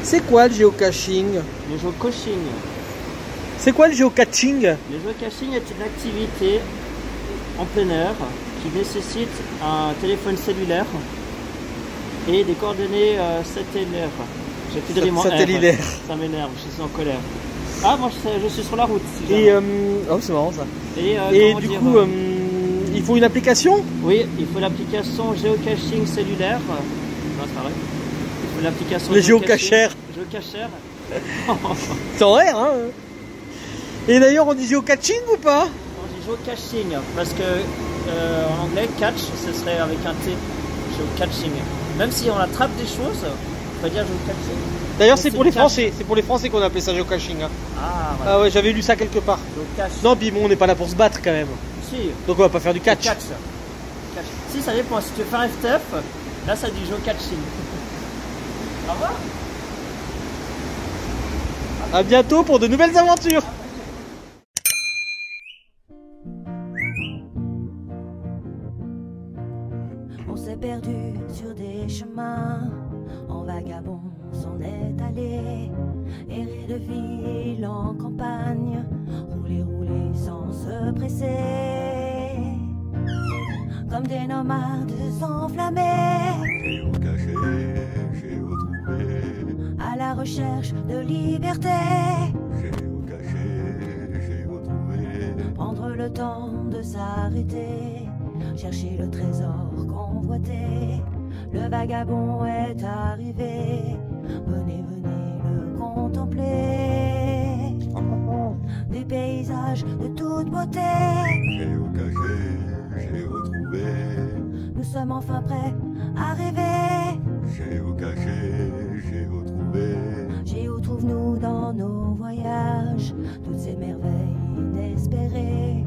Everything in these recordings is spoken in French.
C'est quoi le géocaching? Le géocaching. C'est quoi le géocaching? Le géocaching est une activité en plein air qui nécessite un téléphone cellulaire et des coordonnées satellilaires. J'ai plus de rime en R. Satellilaire. Ça m'énerve, je suis en colère. Ah, moi je suis sur la route. Si Et jamais. oh, c'est marrant ça. Et Du coup, il faut une application? oui, il faut l'application géocaching cellulaire. Non, c'est pas vrai. Il faut l'application. Le géocachère. Géocachère. C'est en R, hein. Et d'ailleurs, on dit géocaching ou pas? On dit géocaching parce que en anglais, catch, ce serait avec un T. Géocaching. Même si on attrape des choses, on peut dire géocaching. D'ailleurs, Mais c'est pour le les catch. Français. C'est pour les Français qu'on appelait ça géocaching. Hein. Ah, voilà. Ah ouais, j'avais lu ça quelque part. Géocache. Non, puis bon, on n'est pas là pour se battre quand même. Si. Donc on va pas faire du catch. Catch. Si, ça dépend. Si tu veux faire un FTF, là, ça dit géocaching. Au revoir. À bientôt pour de nouvelles aventures. On s'est perdu sur des chemins, en vagabond s'en est allé, errer de ville en campagne, rouler, rouler sans se presser, comme des nomades enflammés, Géocaché, géotrouvé, à la recherche de liberté, géocaché, géotrouvé, prendre le temps de s'arrêter, chercher le trésor convoité. Le vagabond est arrivé, venez, venez le contempler. Des paysages de toute beauté, géocaché, géotrouvé, nous sommes enfin prêts à rêver. géocaché, géotrouvé, Géo trouve-nous dans nos voyages, toutes ces merveilles inespérées.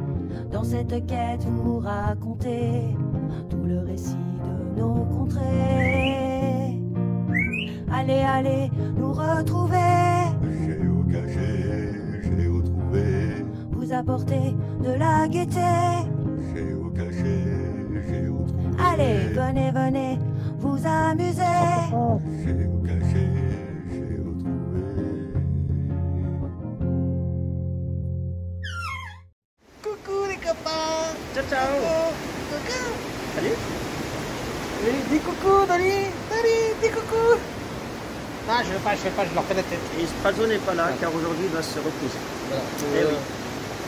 Dans cette quête vous racontez tout le récit de nos contrées. Allez, allez, nous retrouver, géocaché, géotrouvé, vous apporter de la gaieté. géocaché, géotrouvé, Allez, venez, venez, vous amuser. géocaché, géotrouvé. Coucou les copains. Ciao, ciao. Coucou. Salut. Oui, dis coucou, Dali. Dali, dis coucou. Non, je veux pas, je leur fais la tête. Et Strazo n'est pas là car aujourd'hui il va se reposer. Voilà. Eh oui.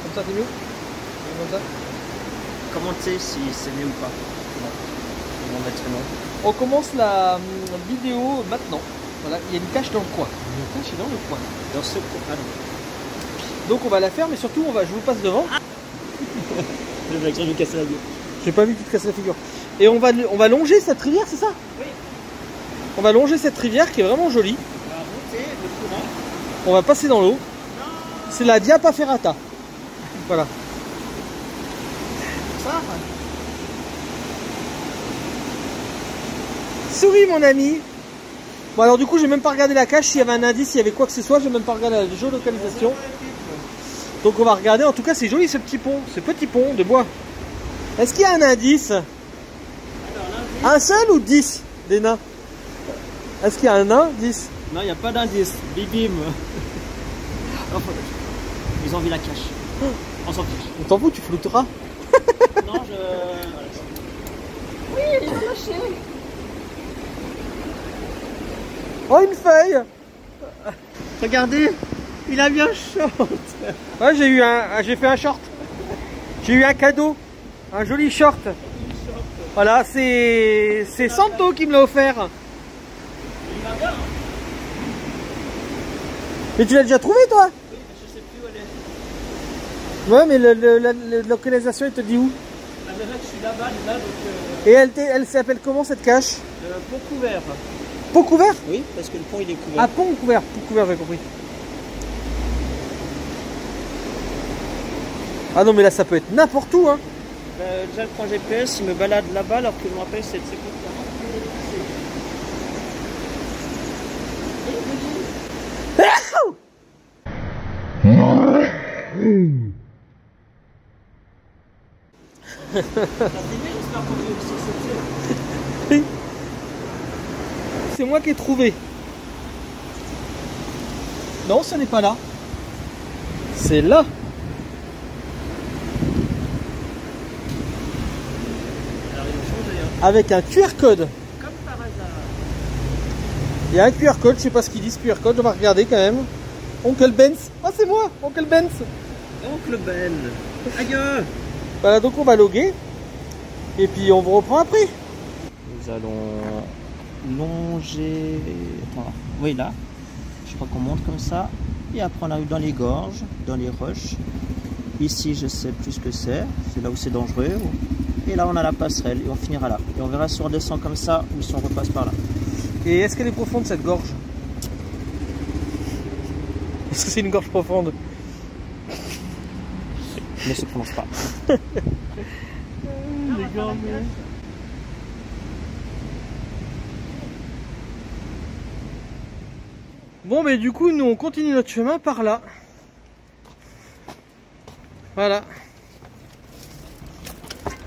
Comme ça, t'es mieux? Comme ça? Comment tu sais si c'est mieux ou pas? Ils vont mettre non. On commence la vidéo maintenant. Voilà, il y a une cache dans le coin. Une cache est dans le coin. Dans ce coin. Donc on va la faire, mais surtout je vous passe devant. Le mec, je vais me casser la gueule. J'ai pas vu que tu te casses la figure. Et on va longer cette rivière, c'est ça? Oui. On va longer cette rivière qui est vraiment jolie. On va monter le courant. On va passer dans l'eau. C'est la Diapa Ferrata. Voilà. Ça. Souris mon ami. Bon alors du coup j'ai même pas regardé la cache, s'il y avait un indice, s'il y avait quoi que ce soit, j'ai même pas regardé la géolocalisation. Donc on va regarder, en tout cas c'est joli ce petit pont de bois. Est-ce qu'il y a un indice? Un seul ou 10 des nains? Est-ce qu'il y a un nain? 10? Non, il n'y a pas d'indice. Bibim. Ils ont vu la cache. On s'en fiche. On t'en fout, tu flouteras. Non, je... Oui, il m'a lâché. Oh une feuille. Regardez, il a mis un short. Ouais j'ai fait un short. J'ai eu un cadeau. Un joli short. Voilà, c'est Santo qui me l'a offert. Il va bien, hein? Mais tu l'as déjà trouvé toi? Oui, mais je sais plus où elle est. Ouais, mais la localisation, elle te dit où? Ah, déjà que je suis là-bas, déjà, donc... Et elle s'appelle comment cette cache? pont couvert. Pont couvert? Oui, parce que le pont, il est couvert. Ah, pont couvert, j'ai compris. Ah non, mais là, ça peut être n'importe où, hein. Déjà, je prends GPS, il me balade là-bas, alors que je me rappelle, c'est de ses côtés. C'est moi qui ai trouvé. Non, ce n'est pas là. C'est là. Alors ils ont changé, hein. Avec un QR code. Comme par hasard. Il y a un QR code, je sais pas ce qu'il dit ce QR code, on va regarder quand même. Oncle Benz. Ah, c'est moi, Oncle Benz. Oncle Ben. Aïe. Voilà, donc on va loguer. Et puis on vous reprend après. Nous allons longer. Attends, oui, là. Je crois qu'on monte comme ça. Et après, on arrive dans les gorges, dans les roches. Ici, je sais plus ce que c'est. C'est là où c'est dangereux. Et là, on a la passerelle. Et on finira là. Et on verra si on descend comme ça ou si on repasse par là. Et est-ce qu'elle est profonde cette gorge? Est-ce que c'est une gorge profonde? Ne se prononce pas. Bon, mais du coup, nous on continue notre chemin par là. Voilà.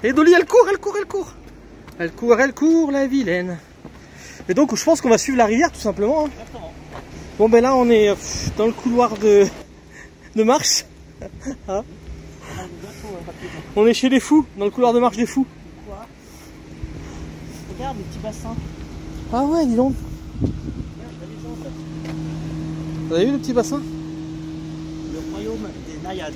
Et Dolly, elle court, elle court, elle court. Elle court, elle court, la vilaine. Et donc, je pense qu'on va suivre la rivière tout simplement. Hein. Bon, ben là, on est dans le couloir de marche. Hein, on est chez les fous, dans le couloir de marche des fous. Regarde le petit bassin. Ah ouais, dis donc. Regarde la légende. Vous avez vu le petit bassin? Le royaume des naïades.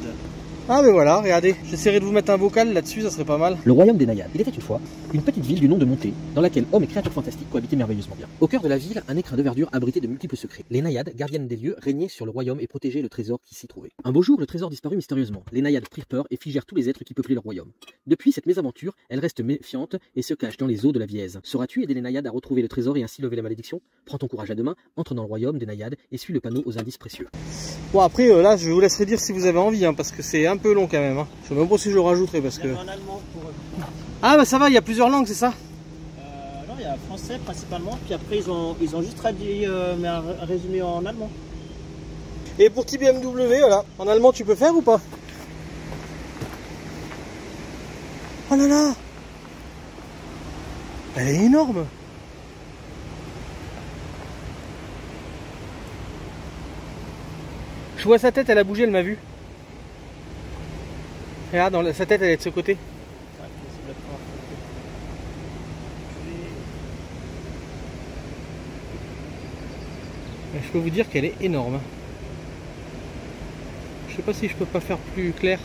Ah ben voilà, regardez, j'essaierai de vous mettre un vocal là-dessus, ça serait pas mal. Le royaume des Naïades. Il était une fois une petite ville du nom de Monté, dans laquelle hommes et créatures fantastiques cohabitaient merveilleusement bien. Au cœur de la ville, un écrin de verdure abritait de multiples secrets. Les Naïades, gardiennes des lieux, régnaient sur le royaume et protégeaient le trésor qui s'y trouvait. Un beau jour, le trésor disparut mystérieusement. Les Naïades prirent peur et figèrent tous les êtres qui peuplaient leur royaume. Depuis cette mésaventure, elles restent méfiantes et se cachent dans les eaux de la Vièze. Sauras-tu aider les Naïades à retrouver le trésor et ainsi lever la malédiction? Prends ton courage à deux mains, entre dans le royaume des Naïades et suis le panneau aux indices précieux. Bon après, là, je vous laisserai dire si vous avez envie, hein, parce que c'est un peu long quand même. Hein. Je sais même pas si je le rajouterai parce que... En allemand pour eux. Ah bah ça va, il y a plusieurs langues, c'est ça? Non, il y a français principalement, puis après ils ont juste traduit, mais un résumé en allemand. Et pour petit BMW, voilà, en allemand tu peux faire ou pas? Oh là là! Elle est énorme! Je vois sa tête, elle a bougé, elle m'a vu. Regarde, sa tête elle est de ce côté. Je peux vous dire qu'elle est énorme. Je sais pas si je peux pas faire plus clair.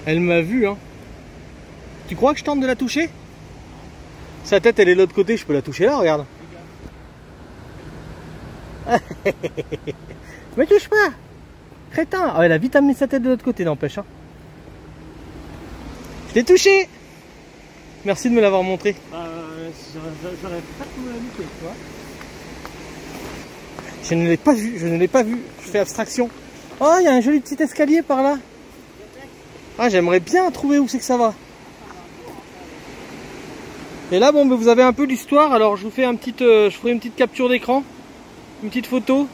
Elle m'a vu, hein. Tu crois que je tente de la toucher? Sa tête, elle est de l'autre côté, je peux la toucher là, regarde. Me touche pas! Crétin! Oh, elle a vite amené sa tête de l'autre côté, n'empêche. Hein. Je l'ai touché! Merci de me l'avoir montré. J'aurais pas tout loupé, tu vois. Je ne l'ai pas vu, je ne l'ai pas vu. Je fais abstraction. Oh, il y a un joli petit escalier par là. Ah, j'aimerais bien trouver où c'est que ça va. Et là, bon, ben, vous avez un peu l'histoire. Alors, je vous fais je ferai une petite capture d'écran, une petite photo.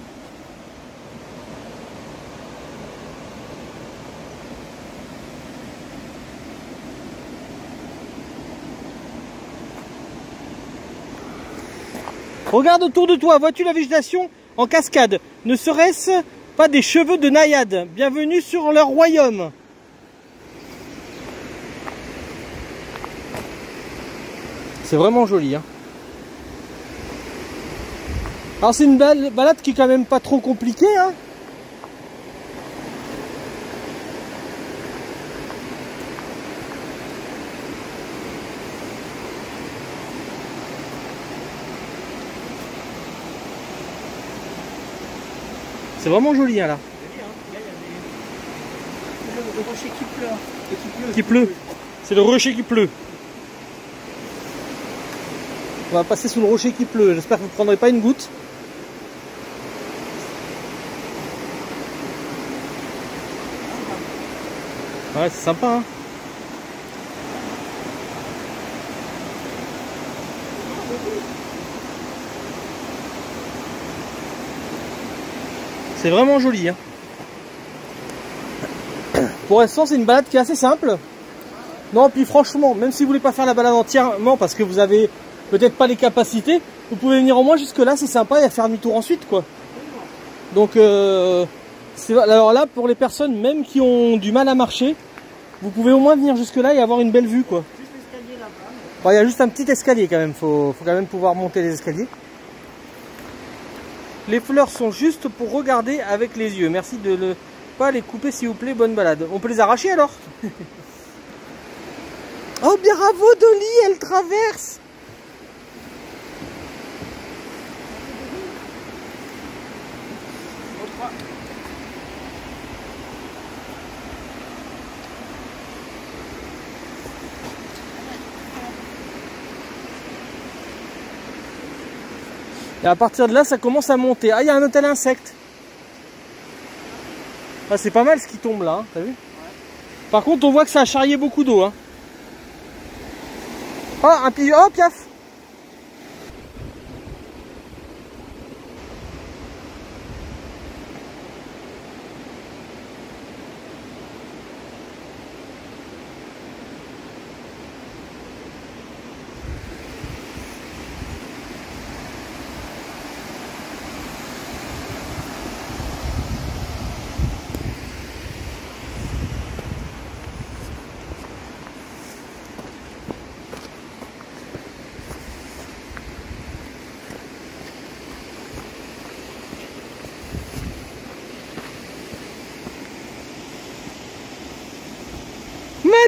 Regarde autour de toi, vois-tu la végétation en cascade? Ne serait-ce pas des cheveux de naïades? Bienvenue sur leur royaume. C'est vraiment joli. Hein. Alors c'est une balade qui est quand même pas trop compliquée. Hein. C'est vraiment joli hein, là. Le rocher qui pleure. Qui pleut. C'est le rocher qui pleut. On va passer sous le rocher qui pleut. J'espère que vous ne prendrez pas une goutte. Ouais, c'est sympa. Hein. C'est vraiment joli. Hein. Pour l'instant, c'est une balade qui est assez simple. Non, puis franchement, même si vous voulez pas faire la balade entièrement parce que vous avez peut-être pas les capacités, vous pouvez venir au moins jusque là, c'est sympa, et à faire demi-tour ensuite, quoi. Donc, alors là, pour les personnes même qui ont du mal à marcher, vous pouvez au moins venir jusque là et avoir une belle vue, quoi. Juste l'escalier là-bas. Bon, il y a juste un petit escalier quand même, faut quand même pouvoir monter les escaliers. Les fleurs sont juste pour regarder avec les yeux. Merci de ne pas les couper s'il vous plaît, bonne balade. On peut les arracher alors? Oh bravo Dolly, elle traverse. Et à partir de là, ça commence à monter. Ah, il y a un hôtel insecte. Ah, c'est pas mal ce qui tombe là, hein, t'as vu? Ouais. Par contre, on voit que ça a charrié beaucoup d'eau. Hein. Ah, un piaf. Oh, piaf.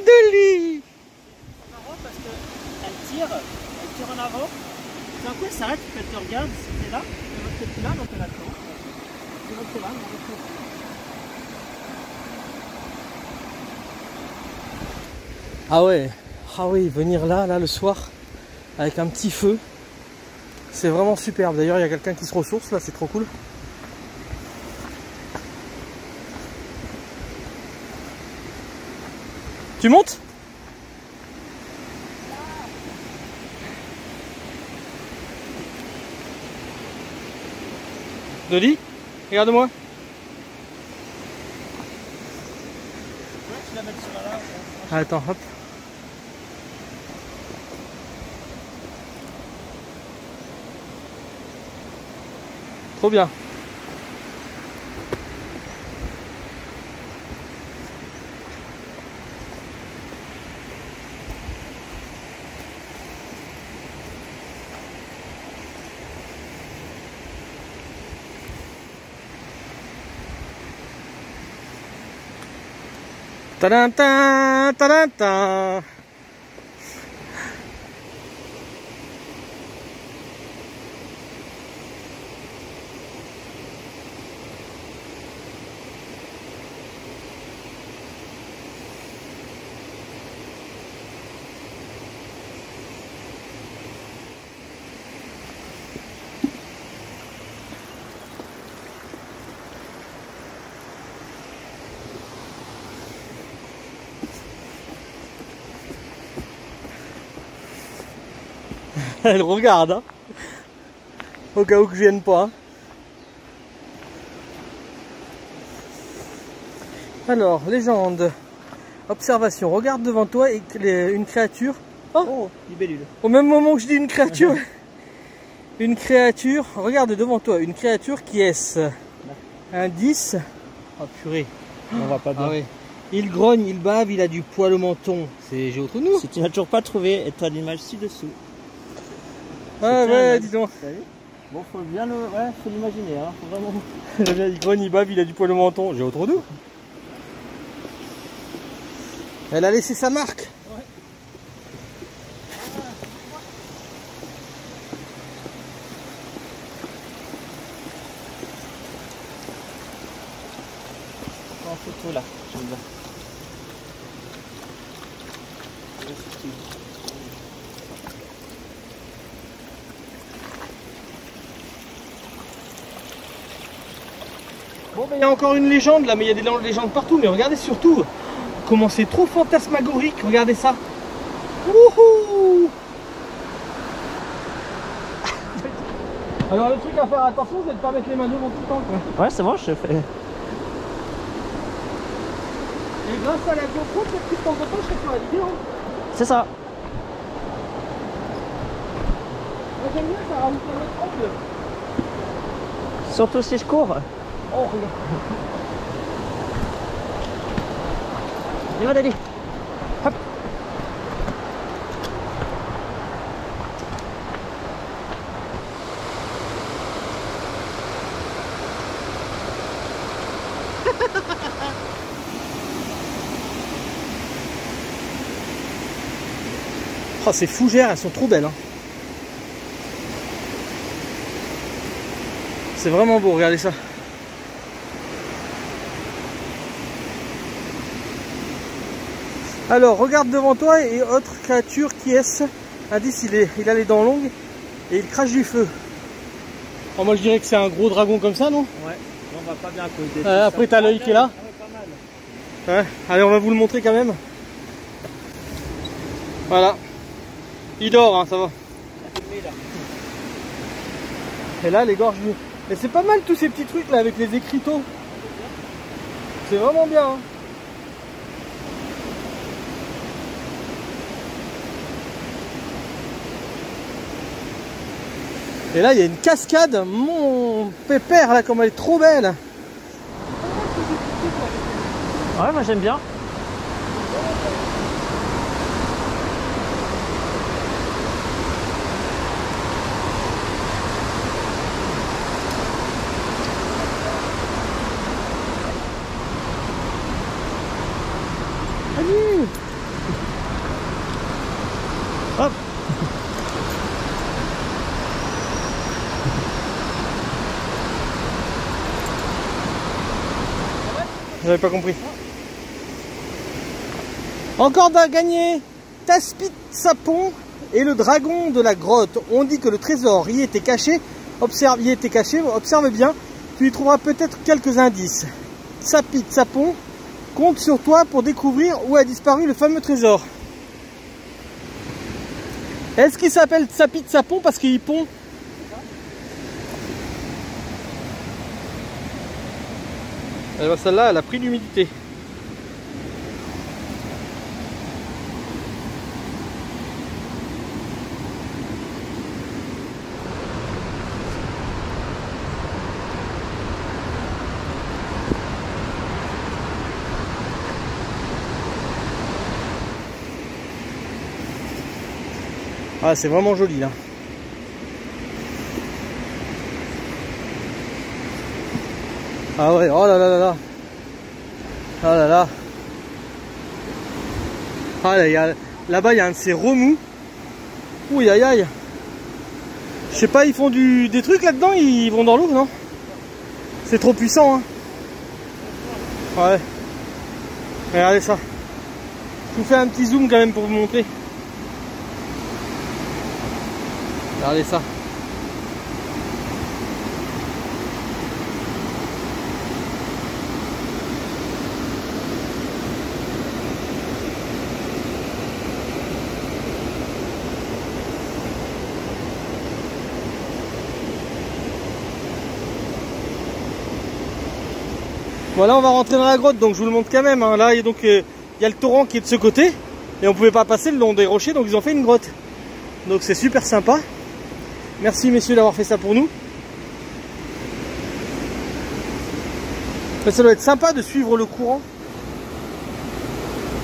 Dolly. C'est marrant parce qu'elle tire en avant. D'un coup elle s'arrête, elle te regarde, c'était là, elle va plus là, donc elle attend. Elle va plus là, elle va plus là. Ah ouais, ah oui, venir là le soir avec un petit feu, c'est vraiment superbe. D'ailleurs, il y a quelqu'un qui se ressource là, c'est trop cool. Tu montes? Dolly, regarde-moi. Ouais, tu la mets sur là. Ah, attends, hop. Trop bien. Tadam, tadam. Elle regarde, hein, au cas où que je vienne pas. Hein. Alors, légende, observation, regarde devant toi et une créature. Oh, libellule. Au même moment que je dis une créature, regarde devant toi, une créature qui est un 10. Oh purée. On va pas bien. Ah ouais. Il grogne, il bave, il a du poil au menton. C'est Géotrounou. Si tu n'as toujours pas trouvé, tu as l'image ci-dessous. Ah ouais, dis donc. Bon, faut bien faut l'imaginer, hein. Faut vraiment. Il grogne, il bave, il a du poil au menton. Géotrounou. Elle a laissé sa marque. Ouais. En photo là, je le vois. Bon, ben, il y a encore une légende là, mais il y a des légendes partout. Mais regardez surtout comment c'est trop fantasmagorique. Regardez ça. Wouhou! Alors le truc à faire attention, c'est de ne pas mettre les mains devant tout le temps, quoi. Ouais, c'est bon, je fais. Et grâce à la GoPro, peut-être que de temps en temps, je serai sur la vidéo. C'est ça. Moi j'aime bien, ça rajoute un autre angle. Surtout si je cours. Oh, regarde. Il va Dali. Hop. Oh, ces fougères, elles sont trop belles. Hein. C'est vraiment beau, regardez ça. Alors, regarde devant toi et autre créature qui est-ce? Indice, il a les dents longues et il crache du feu. Oh, moi je dirais que c'est un gros dragon comme ça, non? Ouais, on va pas bien côté. Après t'as l'œil qui est là. Ouais. Allez, on va vous le montrer quand même. Voilà. Il dort, hein, ça va. Et là, les gorges. Et c'est pas mal tous ces petits trucs là avec les écriteaux. C'est vraiment bien. Hein. Et là, il y a une cascade. Mon pépère, là, comme elle est trop belle. Ouais, moi j'aime bien. Allez. Hop. J'avais pas compris. Encore d'un gagné. Taspit Sapon et le dragon de la grotte. On dit que le trésor y était caché. Observe bien. Tu y trouveras peut-être quelques indices. Taspit Sapon compte sur toi pour découvrir où a disparu le fameux trésor. Est-ce qu'il s'appelle Taspit Sapon parce qu'il pond? Et ben celle-là, elle a pris l'humidité. Ah, c'est vraiment joli là. Ah ouais, oh là là là là. Oh là là. Ah là, là-bas il y a un de ces remous. Ouh aïe aïe. Je sais pas, ils font des trucs là-dedans, ils vont dans l'eau, non? C'est trop puissant, hein. Ouais. Regardez ça. Je vous fais un petit zoom quand même pour vous montrer. Regardez ça. Voilà, on va rentrer dans la grotte, donc je vous le montre quand même. Hein. Là, il y a le torrent qui est de ce côté, et on pouvait pas passer le long des rochers, donc ils ont fait une grotte. Donc c'est super sympa. Merci messieurs d'avoir fait ça pour nous. Mais ça doit être sympa de suivre le courant.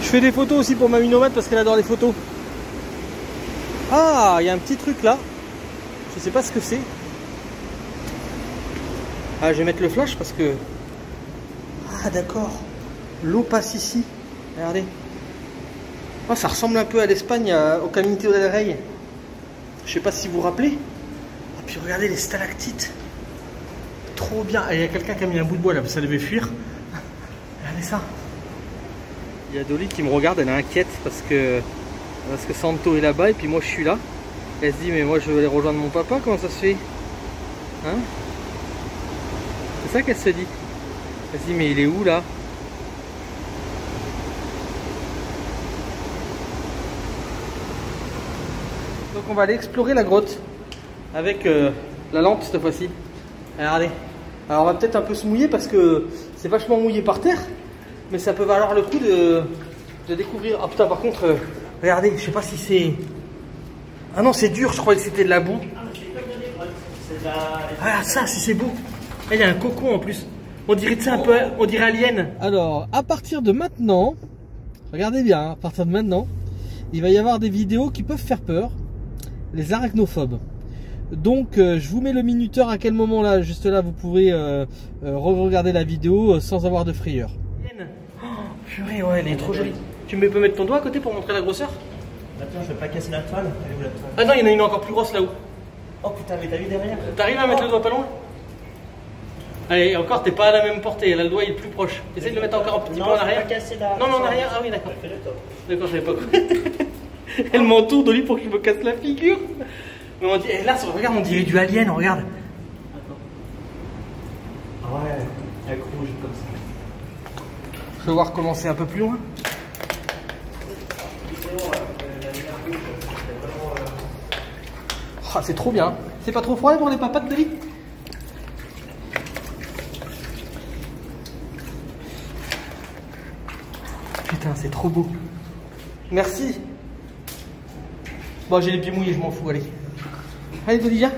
Je fais des photos aussi pour Mamie Nomade parce qu'elle adore les photos. Ah, il y a un petit truc là. Je sais pas ce que c'est. Ah, je vais mettre le flash parce que... Ah d'accord, l'eau passe ici, regardez. Oh, ça ressemble un peu à l'Espagne, au Caminito del Rey. Je sais pas si vous vous rappelez. Ah, puis regardez les stalactites. Trop bien. Il y a quelqu'un qui a mis un bout de bois là, ça devait fuir. Regardez ça. Il y a Dolly qui me regarde, elle est inquiète parce que Santo est là-bas et puis moi je suis là. Elle se dit mais moi je veux aller rejoindre mon papa, comment ça se fait? Hein? C'est ça qu'elle se dit. Elle se dit mais il est où là? Donc on va aller explorer la grotte avec La lampe cette fois-ci. Regardez. Alors on va peut-être un peu se mouiller parce que c'est vachement mouillé par terre. Mais ça peut valoir le coup de découvrir. Ah putain, par contre, regardez, je sais pas si c'est... Ah non, c'est dur, je croyais que c'était de la boue. Ah ça, c'est beau. Il y a un cocon en plus. On dirait ça un peu, on dirait Alien. Alors, à partir de maintenant, regardez bien, hein, à partir de maintenant, il va y avoir des vidéos qui peuvent faire peur. Les arachnophobes. Donc, je vous mets le minuteur à quel moment là, juste là, vous pourrez re-regarder la vidéo sans avoir de frayeur. Oh, purée, ouais, elle est trop jolie. Tu peux mettre ton doigt à côté pour montrer la grosseur? Attends, je vais pas casser la toile. Elle est où la toile? Ah non, il y en a une encore plus grosse là-haut. Oh putain, mais t'as vu derrière? T'arrives à mettre le doigt pas loin? Allez, encore, t'es pas à la même portée, là le doigt il est plus proche. Essaye de le mettre encore un petit peu en arrière. Non, non, en arrière, ah oui, d'accord. Fais le top. D'accord, je savais pas. Elle m'entoure de lui pour que je me casse la figure. Mais on dit, et là, regarde, on dirait du Alien, on regarde. Ah ouais, elle rouge comme ça. Je vais voir comment c'est un peu plus loin. Ah, c'est trop bien. C'est pas trop froid pour les papates de lit? Putain, c'est trop beau. Merci. Bon, j'ai les pieds mouillés, je m'en fous, allez. Allez, Dolly, viens.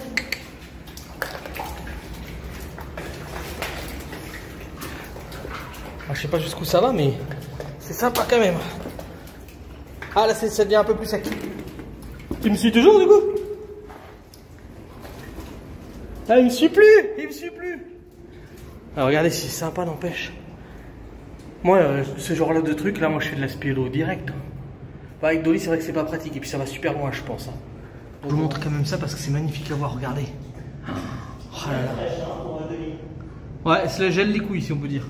Ah, je sais pas jusqu'où ça va, mais c'est sympa quand même. Ah, là, ça devient un peu plus sec. Tu me suis toujours, du coup? Ah, il me suit plus. Il me suit plus. Alors, regardez, c'est sympa, n'empêche. Moi, ce genre-là de truc, là, moi, je fais de la spélo direct. Bah, avec Dolly, c'est vrai que c'est pas pratique. Et puis, ça va super loin, je pense. Hein. Je vous montre quand même ça parce que c'est magnifique à voir. Regardez. Oh là là. Ouais, c'est la gel des couilles, si on peut dire.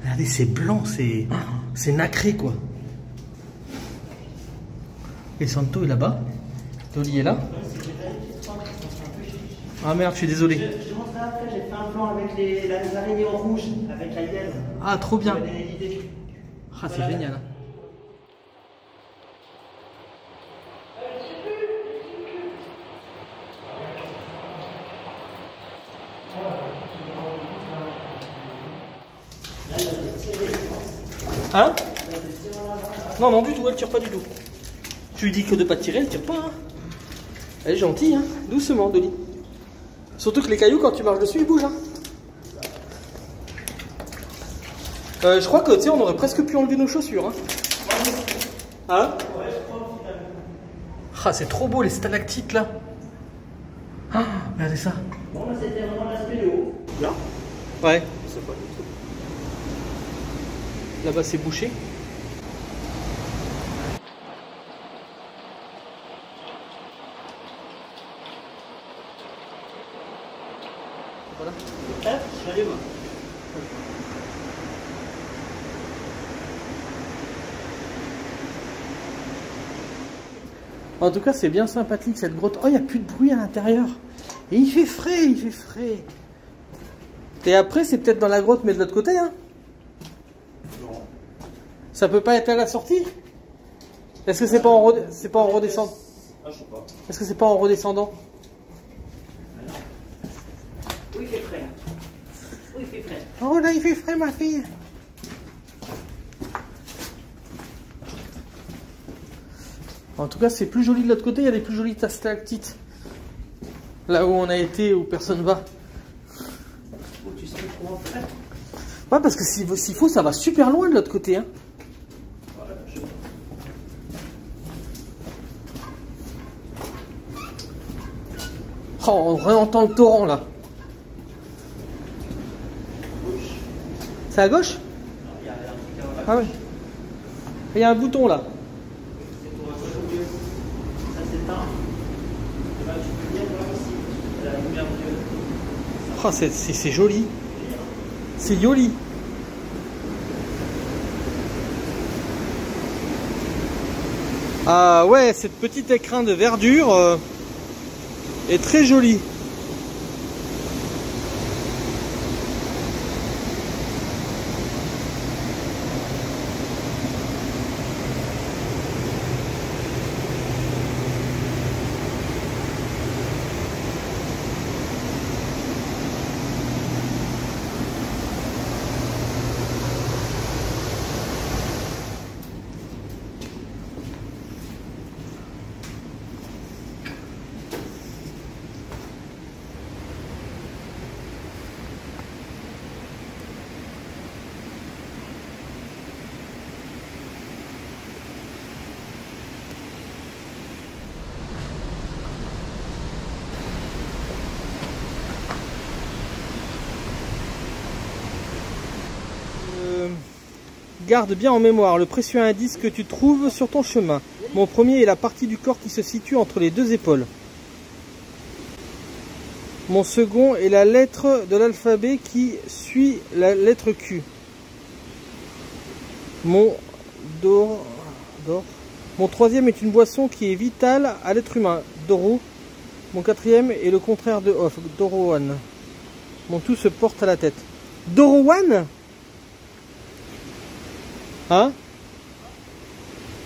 Regardez, c'est blanc, c'est nacré, quoi. Et Santo est là-bas. Dolly est là. Ah merde, je suis désolé. Je montrerai après, j'ai fait un plan avec les araignées en rouge, avec la hyène. Ah, trop bien. Ah, c'est génial. Hein? Non, non, du tout, elle tire pas du tout. Tu lui dis que de pas tirer, elle tire pas. Hein. Elle est gentille, hein. Doucement, Dolly. Surtout que les cailloux, quand tu marches dessus, ils bougent. Hein. Je crois que, tu sais, on aurait presque pu enlever nos chaussures. Hein? Hein? Ah, c'est trop beau, les stalactites, là. Ah, regardez ça. Bon, là, c'était vraiment la spéléo. Là? Ouais. C'est pas du tout. Là-bas, c'est bouché. Voilà. J'allume. En tout cas, c'est bien sympathique cette grotte. Oh, il n'y a plus de bruit à l'intérieur. Et il fait frais, il fait frais. Et après, c'est peut-être dans la grotte, mais de l'autre côté, hein? Non. Ça peut pas être à la sortie? Est-ce que c'est pas en redescendant? Ah, je sais pas. Est-ce que c'est pas en redescendant? Oui, il fait frais. Oui, il fait frais. Oh là, il fait frais, ma fille. En tout cas, c'est plus joli de l'autre côté. Il y a des plus jolies stalactites. Là où on a été, où personne va. Oh, tu sais comment faire? Ouais, parce que s'il faut, ça va super loin de l'autre côté. Hein. Voilà, je... Oh, on réentend le torrent là. C'est à gauche? Ah ouais. Il y a un bouton là. Ça s'éteint. Et ben, tu peux bien voir ici. La lumière bleue. Oh, c'est joli. C'est joli. Ah ouais, cette petite écrin de verdure est très jolie. Garde bien en mémoire le précieux indice que tu trouves sur ton chemin. Mon premier est la partie du corps qui se situe entre les deux épaules. Mon second est la lettre de l'alphabet qui suit la lettre Q. Mon troisième est une boisson qui est vitale à l'être humain. Doro. Mon quatrième est le contraire de off. Dorowan. Mon tout se porte à la tête. Dorowan? Hein?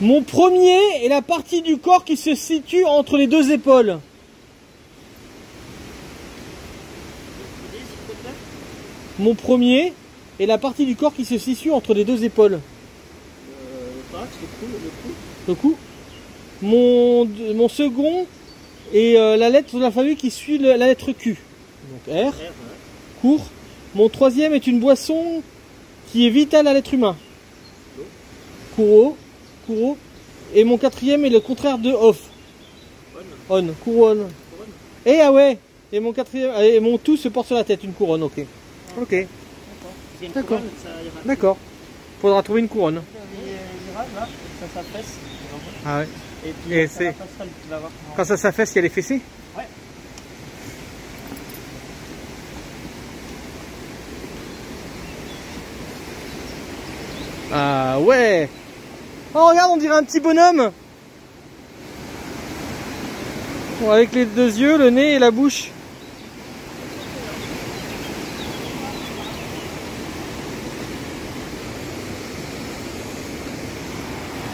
Mon premier est la partie du corps qui se situe entre les deux épaules. Mon premier est la partie du corps qui se situe entre les deux épaules. Le cou. Mon second est la lettre de l'alphabet qui suit la lettre Q. Donc R. Court. Mon troisième est une boisson qui est vitale à l'être humain. Kuro. Et mon quatrième est le contraire de off. On. Couronne. Et ah ouais. Et mon quatrième et mon tout se porte sur la tête, une couronne. Ok. Ok. D'accord. D'accord. Faudra trouver une couronne. Ça s'affaisse. Ah ouais. Et puis Et ça c'est passera, tu vas voir comment- quand ça s'affaisse, il y a les fessées. Ouais. Ah ouais. Oh regarde, on dirait un petit bonhomme. Bon, avec les deux yeux, le nez et la bouche.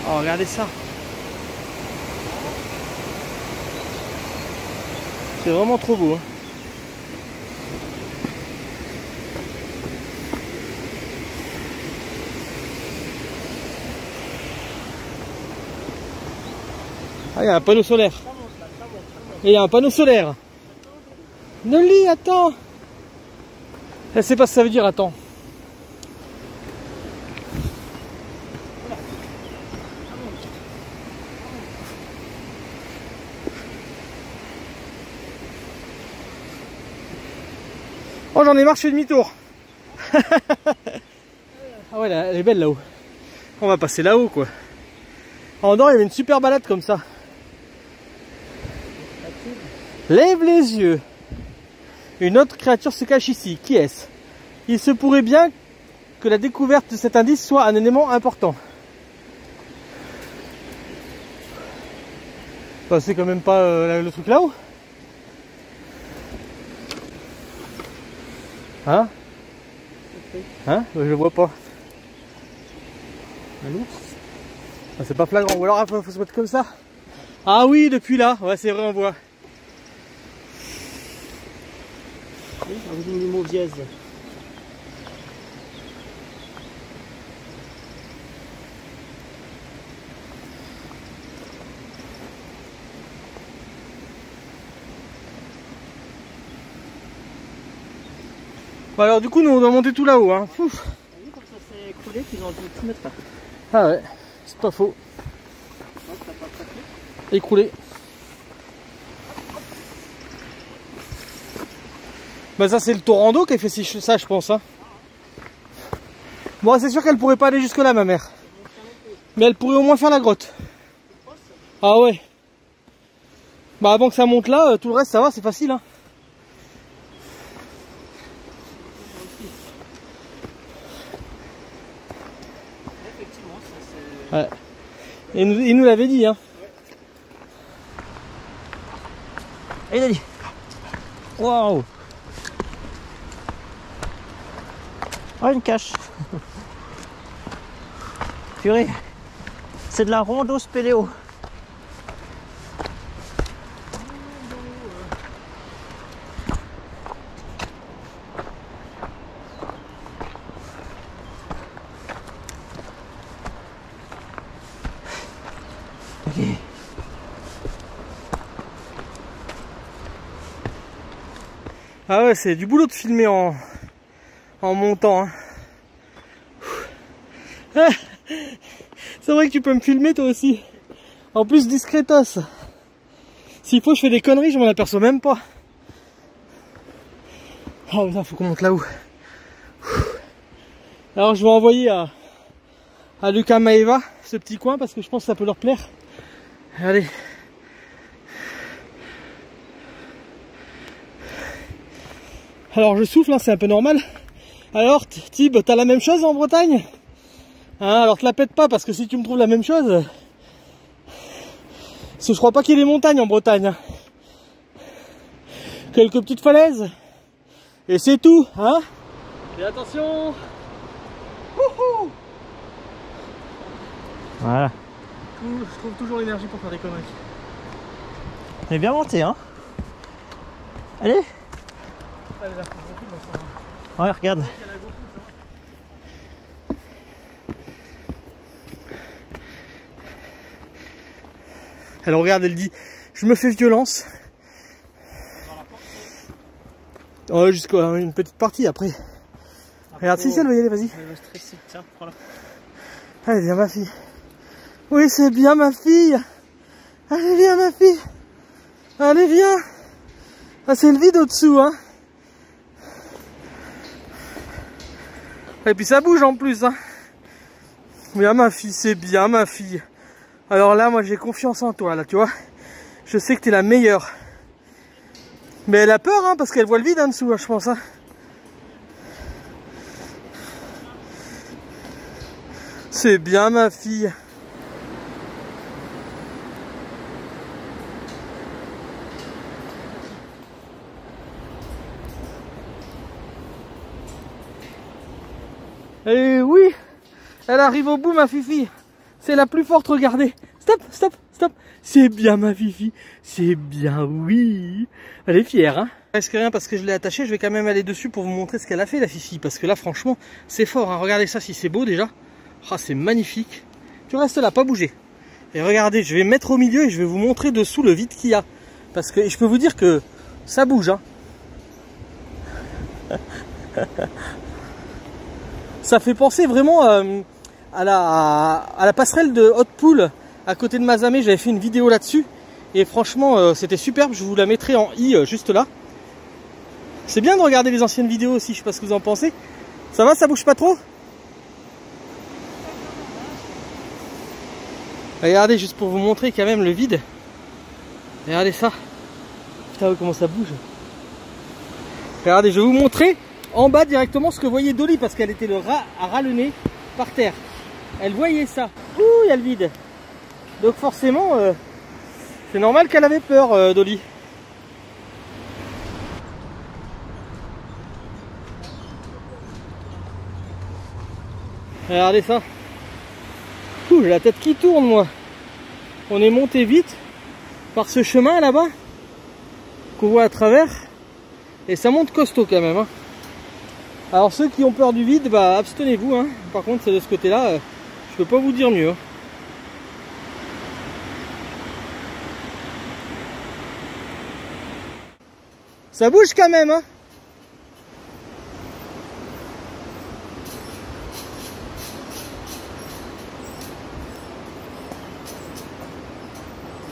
Oh regardez ça. C'est vraiment trop beau. Hein. Ah, il y a un panneau solaire. Et il y a un panneau solaire. Noli, attends. Elle sait pas ce que ça veut dire, attends. Oh, j'en ai marre, je fais demi-tour. Ah ouais, elle est belle là-haut. On va passer là-haut, quoi. En Andorre, il y avait une super balade comme ça. Lève les yeux. Une autre créature se cache ici. Qui est-ce? Il se pourrait bien que la découverte de cet indice soit un élément important. Bah, c'est quand même pas le truc là-haut. Hein? Hein? Je le vois pas. Un ours? Ah, c'est pas flagrant. Ou alors il faut se mettre comme ça. Ah oui, depuis là. Ouais, c'est vrai, on voit. Oui, avec une mauvaise. Bon, alors du coup, nous on doit monter tout là-haut. Hein. Ouf. Oui, comme ça s'est écroulé, qu'ils ont dû tout mettre là. Ah ouais, c'est pas faux. Écroulé. Bah ça c'est le Torrando qui a fait ça, je pense. Hein. Bon, c'est sûr qu'elle pourrait pas aller jusque là, ma mère. Mais elle pourrait au moins faire la grotte. Ah ouais. Bah avant que ça monte là, tout le reste ça va, c'est facile. Hein. Ouais. Et il nous l'avait dit. Hein. Et il a dit. Waouh! Oh, une cache. Purée. C'est de la rondeau spéléo. Ok. Ah ouais, c'est du boulot de filmer en montant. Hein. Ah, c'est vrai que tu peux me filmer toi aussi. En plus discretos. S'il faut je fais des conneries, je m'en aperçois même pas. Oh putain, faut qu'on monte là-haut. Alors je vais envoyer à à Lucas Maeva, ce petit coin, parce que je pense que ça peut leur plaire. Regardez. Alors je souffle, hein, c'est un peu normal. Alors Tib, t'as la même chose en Bretagne, hein? Alors te la pète pas, parce que si tu me trouves la même chose, parce que je crois pas qu'il y ait des montagnes en Bretagne, hein. Quelques petites falaises et c'est tout, hein. Et attention. Wouhou. Voilà. Je trouve toujours l'énergie pour faire des conneries. On est bien monté, hein. Allez. Allez, là, Ouais, regarde. Alors regarde, elle dit, je me fais violence. Oh, jusqu'à une petite partie après. Regarde, si, elle veut y aller, vas-y. Tiens, prends-la. Allez, viens ma fille. Oui, c'est bien ma fille. Allez, viens ma fille. Allez, viens. Ah, c'est le vide au-dessous, hein. Et puis ça bouge en plus, hein. Viens ma fille, c'est bien ma fille. Alors là, moi j'ai confiance en toi, là, tu vois. Je sais que t'es la meilleure. Mais elle a peur, hein, parce qu'elle voit le vide en dessous, hein, je pense, hein. C'est bien ma fille. Et oui, elle arrive au bout, ma fifi. C'est la plus forte, regardez. Stop, stop, stop. C'est bien ma fifi. C'est bien, oui. Elle est fière, hein. Presque rien parce que je l'ai attachée. Je vais quand même aller dessus pour vous montrer ce qu'elle a fait, la fifi. Parce que là, franchement, c'est fort, hein. Regardez ça, si c'est beau déjà. Ah, c'est magnifique. Tu restes là, pas bouger. Et regardez, je vais mettre au milieu et je vais vous montrer dessous le vide qu'il y a. Parce que je peux vous dire que ça bouge, hein. Ça fait penser vraiment à la passerelle de Haute-Poule à côté de Mazamet. J'avais fait une vidéo là-dessus et franchement c'était superbe. Je vous la mettrai en i juste là. C'est bien de regarder les anciennes vidéos aussi, je sais pas ce que vous en pensez. Ça va, ça bouge pas trop? Regardez, juste pour vous montrer quand même le vide. Regardez ça. Putain, comment ça bouge. Regardez, je vais vous montrer en bas directement ce que voyait Dolly, parce qu'elle était le rat à ras le nez par terre. Elle voyait ça. Ouh, il y a le vide. Donc forcément, c'est normal qu'elle avait peur, Dolly. Regardez ça. Ouh, j'ai la tête qui tourne, moi. On est monté vite par ce chemin là-bas qu'on voit à travers. Et ça monte costaud quand même, hein. Alors ceux qui ont peur du vide, bah abstenez-vous, hein. Par contre c'est de ce côté-là, je peux pas vous dire mieux, hein. Ça bouge quand même, hein.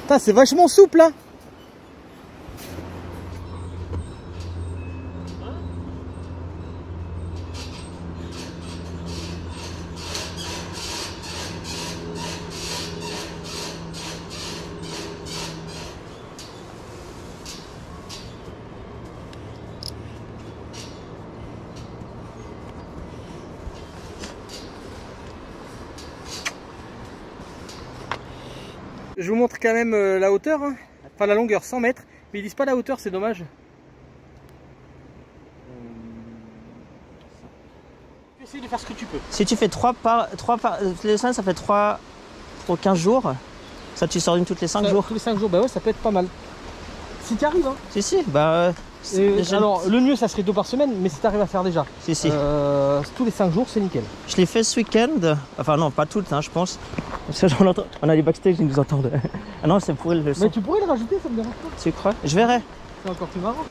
Putain, c'est vachement souple, hein. Je vous montre quand même la hauteur, hein. Enfin la longueur, 100 mètres, mais ils disent pas la hauteur, c'est dommage. Essaye de faire ce que tu peux. Si tu fais 3 par les semaines, ça fait 3 pour 15 jours. Ça, tu sors une toutes les 5 jours. Tous les 5 jours, bah ouais, ça peut être pas mal. Si tu arrives, hein. Si, bah... alors, le mieux, ça serait 2 par semaine, mais si tu arrives à faire déjà. Si. Tous les 5 jours, c'est nickel. Je l'ai fait ce week-end. Enfin non, pas toutes, hein, je pense. Parce que on a les backstage, ils nous entendent. Ah non, c'est pour le son. Mais tu pourrais le rajouter, ça me dérange pas. Tu crois? Je verrai. C'est encore plus marrant.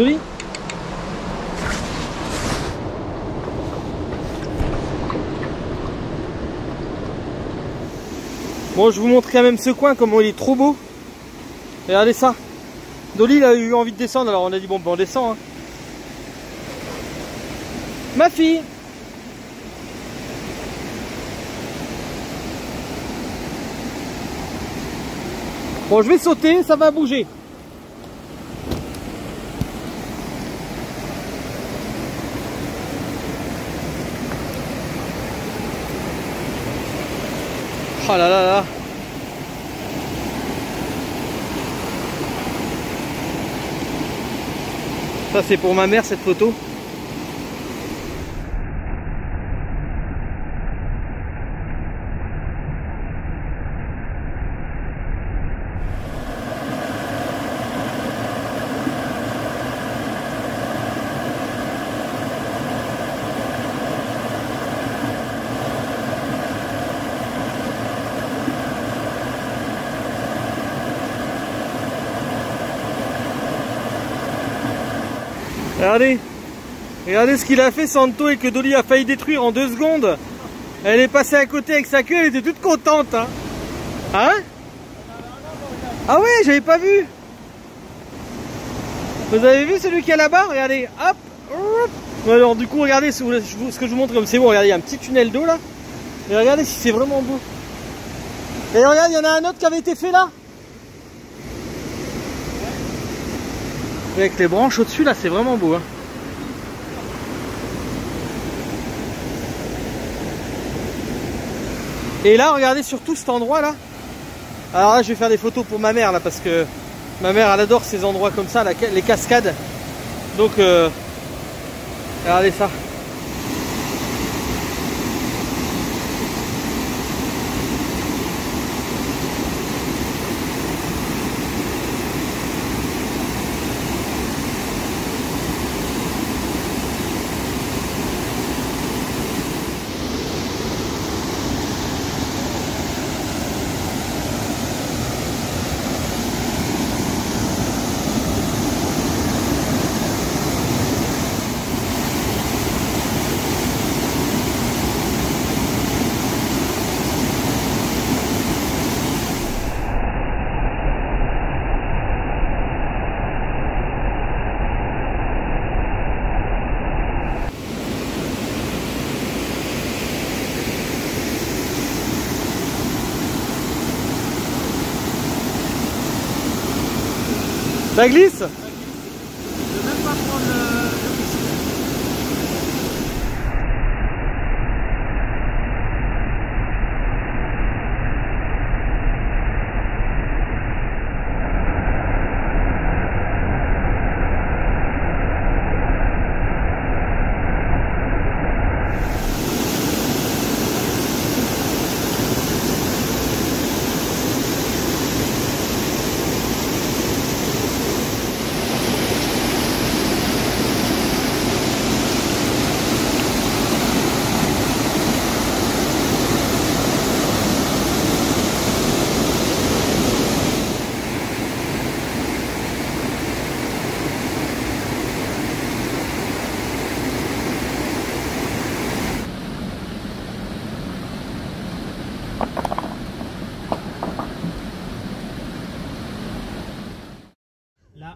Dolly? Bon, je vous montre quand même ce coin, comment il est trop beau. Regardez ça. Dolly, il a eu envie de descendre, alors on a dit bon, ben on descend. Hein. Ma fille. Bon, je vais sauter, ça va bouger. Oh là là là. Ça c'est pour ma mère cette photo. Regardez, regardez ce qu'il a fait Santo et que Dolly a failli détruire en 2 secondes. Elle est passée à côté avec sa queue, elle était toute contente. Hein, hein? Ah ouais, j'avais pas vu. Vous avez vu celui qui est là-bas? Regardez, hop, hop. Alors du coup, regardez ce que je vous montre comme c'est bon. Regardez, il y a un petit tunnel d'eau là. Et regardez si c'est vraiment beau. Et regarde, il y en a un autre qui avait été fait là. Avec les branches au-dessus là, c'est vraiment beau. Hein. Et là, regardez surtout cet endroit là. Alors là, je vais faire des photos pour ma mère là, parce que ma mère elle adore ces endroits comme ça, les cascades. Donc, regardez ça. Ça glisse? Je vais même pas prendre le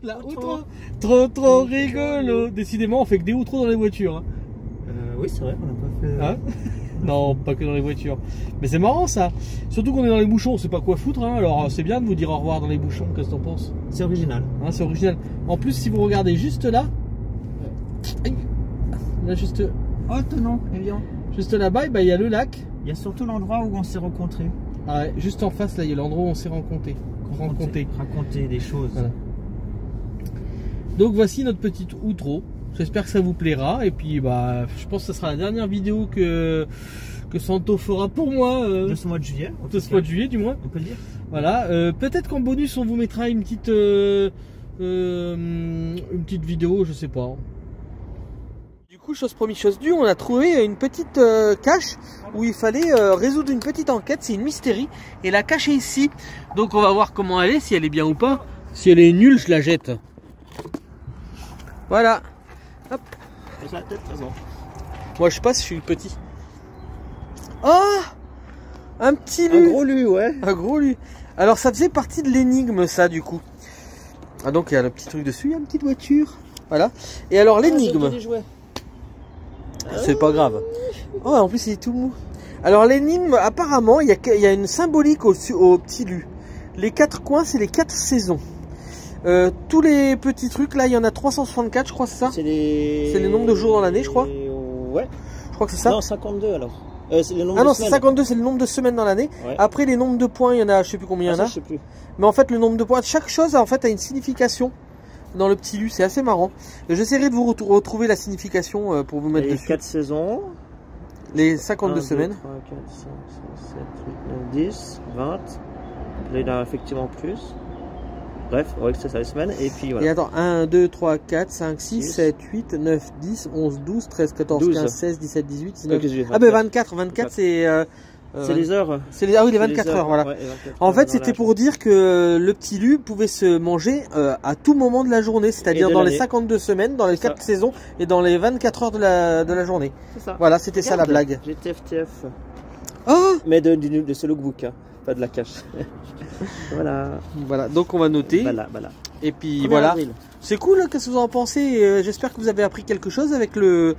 La outro. Trop rigolo. Décidément, on fait que des outros dans les voitures. Hein. Oui, c'est vrai qu'on n'a pas fait. Hein? Non, pas que dans les voitures. Mais c'est marrant ça. Surtout qu'on est dans les bouchons, on sait pas quoi foutre. Hein. Alors c'est bien de vous dire au revoir dans les bouchons. Qu'est-ce que t'en penses? C'est original. Hein, c'est original. En plus, si vous regardez juste là, là juste. Oh non, Evian. Juste là-bas, il y a le lac. Il y a surtout l'endroit où on s'est rencontrés. Ah ouais, juste en face, là, il y a l'endroit où on s'est rencontrés. Raconter des choses. Voilà. Donc voici notre petite outro. J'espère que ça vous plaira. Et puis bah, je pense que ce sera la dernière vidéo que Santo fera pour moi. De ce mois de juillet. De ce mois de juillet du moins. On peut le dire. Voilà. Peut-être qu'en bonus on vous mettra une petite vidéo, je sais pas. Du coup, chose promise, chose due, on a trouvé une petite cache où il fallait résoudre une petite enquête. C'est une mystérie. Et la cache est ici. Donc on va voir comment elle est, si elle est bien ou pas. Si elle est nulle, je la jette. Voilà. Hop. Et ça a peut-être raison. Moi, je sais pas si je suis le petit. Oh, un petit lu. Un gros lu, ouais. Un gros lu. Alors, ça faisait partie de l'énigme, ça, du coup. Ah, donc, il y a le petit truc dessus, il y a une petite voiture. Voilà. Et alors, l'énigme. C'est pas grave. Oh, en plus, il est tout mou. Alors, l'énigme, apparemment, il y a une symbolique au petit lu. Les 4 coins, c'est les 4 saisons. Tous les petits trucs, là, il y en a 364, je crois, c'est ça? C'est les nombres de jours dans l'année, je crois. Ouais. Je crois que c'est ça. Non, 52 alors. C'est le nombre Ah non, de c'est semaines. 52, c'est le nombre de semaines dans l'année. Ouais. Après, les nombres de points, il y en a, je sais plus combien il y en a. Je sais plus. Mais en fait, le nombre de points, chaque chose, en fait, a une signification dans le petit lu. C'est assez marrant. J'essaierai de vous retrouver la signification pour vous mettre Les dessus. 4 saisons. Les 52 1, 2, semaines. 3, 4, 5, 6, 7, 8, 9, 10, 20. Là, il y en a effectivement plus. Bref, on voit que c'est ça les semaines. Et puis voilà. Et attends, 1, 2, 3, 4, 5, 6, 6, 7, 8, 9, 10, 11, 12, 13, 14, 12. 15, 16, 17, 18, 19. Ok, j'ai Ah ben 24, 24 c'est... c'est les heures. Ah oui, les 24 heures, voilà. Ouais, les 24 En fait, heures dans c'était la pour dire que le petit lu pouvait se manger à tout moment de la journée, c'est-à-dire Et de dans les l'année. 52 semaines, dans les 4 saisons et dans les 24 heures de la journée. C'est ça. Voilà, c'était ça la Regarde, blague. J'ai TFTF. Oh, Mais de ce lookbook, hein, pas de la cache. Voilà. voilà, donc on va noter. Voilà. Et puis 1er voilà. avril. C'est cool, hein, qu'est-ce que vous en pensez? J'espère que vous avez appris quelque chose avec le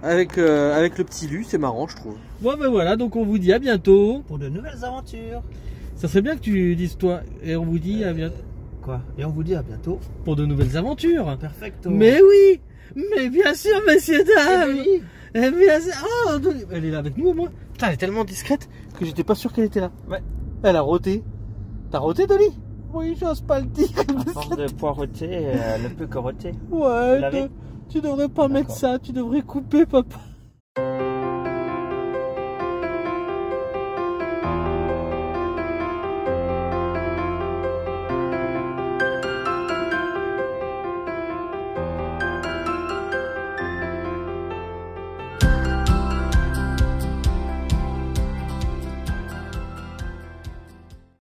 petit lu, c'est marrant, je trouve. Bon ben voilà, donc on vous dit à bientôt. Pour de nouvelles aventures. Ça serait bien que tu dises toi, et on vous dit à bientôt Quoi? Et on vous dit à bientôt. pour de nouvelles aventures. Perfecto. Mais oui, mais bien sûr, messieurs, dames. Emily. Eh bien, oh, elle est là avec nous au moins. Putain, elle est tellement discrète que j'étais pas sûr qu'elle était là. Ouais. Elle a roté. T'as roté, Dolly? Oui, j'ose pas le dire. À force de poireauter, elle ne peut que roter. Ouais, l'avez tu devrais pas mettre D'accord. ça, tu devrais couper, papa.